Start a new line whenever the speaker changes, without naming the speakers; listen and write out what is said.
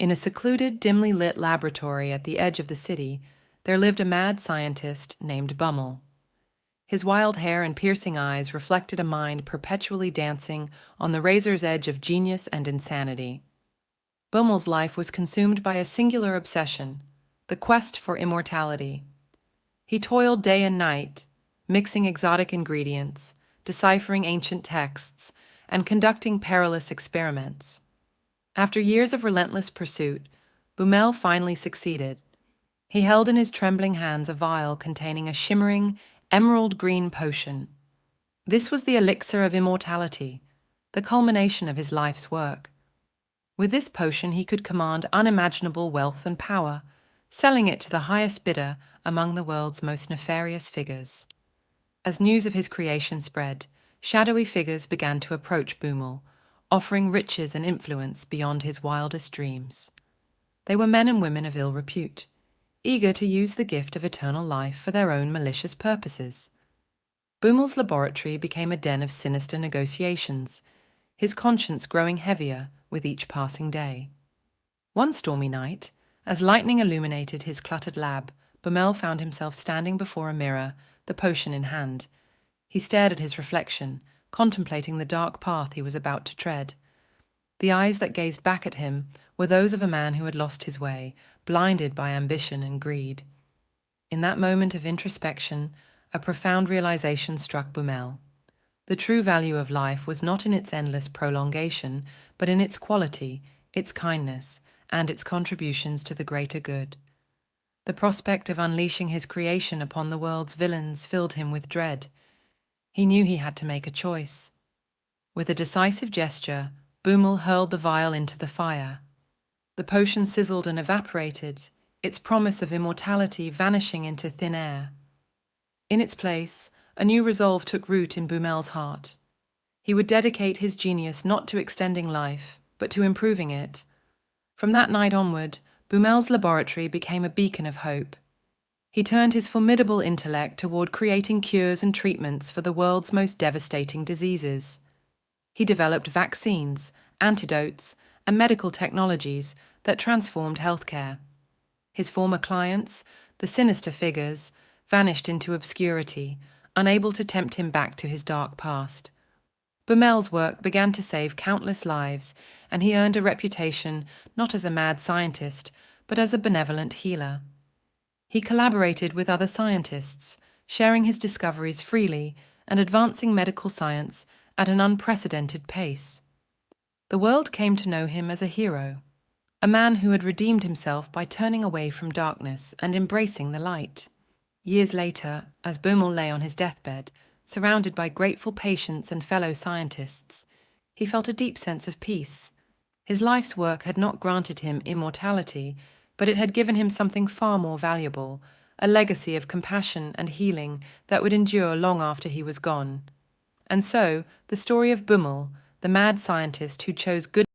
In a secluded, dimly lit laboratory at the edge of the city, there lived a mad scientist named Bumel. His wild hair and piercing eyes reflected a mind perpetually dancing on the razor's edge of genius and insanity. Bumel's life was consumed by a singular obsession, the quest for immortality. He toiled day and night, mixing exotic ingredients, deciphering ancient texts, and conducting perilous experiments. After years of relentless pursuit, Bumel finally succeeded. He held in his trembling hands a vial containing a shimmering, emerald-green potion. This was the elixir of immortality, the culmination of his life's work. With this potion he could command unimaginable wealth and power, selling it to the highest bidder among the world's most nefarious figures. As news of his creation spread, shadowy figures began to approach Bumel, offering riches and influence beyond his wildest dreams. They were men and women of ill repute, eager to use the gift of eternal life for their own malicious purposes. Bumel's laboratory became a den of sinister negotiations, his conscience growing heavier with each passing day. One stormy night, as lightning illuminated his cluttered lab, Bumel found himself standing before a mirror, the potion in hand. He stared at his reflection, contemplating the dark path he was about to tread. The eyes that gazed back at him were those of a man who had lost his way, blinded by ambition and greed. In that moment of introspection, a profound realization struck Bumel. The true value of life was not in its endless prolongation, but in its quality, its kindness, and its contributions to the greater good. The prospect of unleashing his creation upon the world's villains filled him with dread. He knew he had to make a choice. With a decisive gesture, Bumel hurled the vial into the fire. The potion sizzled and evaporated, its promise of immortality vanishing into thin air. In its place, a new resolve took root in Bumel's heart. He would dedicate his genius not to extending life, but to improving it. From that night onward, Bumel's laboratory became a beacon of hope. He turned his formidable intellect toward creating cures and treatments for the world's most devastating diseases. He developed vaccines, antidotes, and medical technologies that transformed healthcare. His former clients, the sinister figures, vanished into obscurity, unable to tempt him back to his dark past. Bumel's work began to save countless lives, and he earned a reputation not as a mad scientist, but as a benevolent healer. He collaborated with other scientists, sharing his discoveries freely and advancing medical science at an unprecedented pace. The world came to know him as a hero, a man who had redeemed himself by turning away from darkness and embracing the light. Years later, as Bumel lay on his deathbed, surrounded by grateful patients and fellow scientists, he felt a deep sense of peace. His life's work had not granted him immortality, but it had given him something far more valuable, a legacy of compassion and healing that would endure long after he was gone. And so, the story of Bumel, the mad scientist who chose good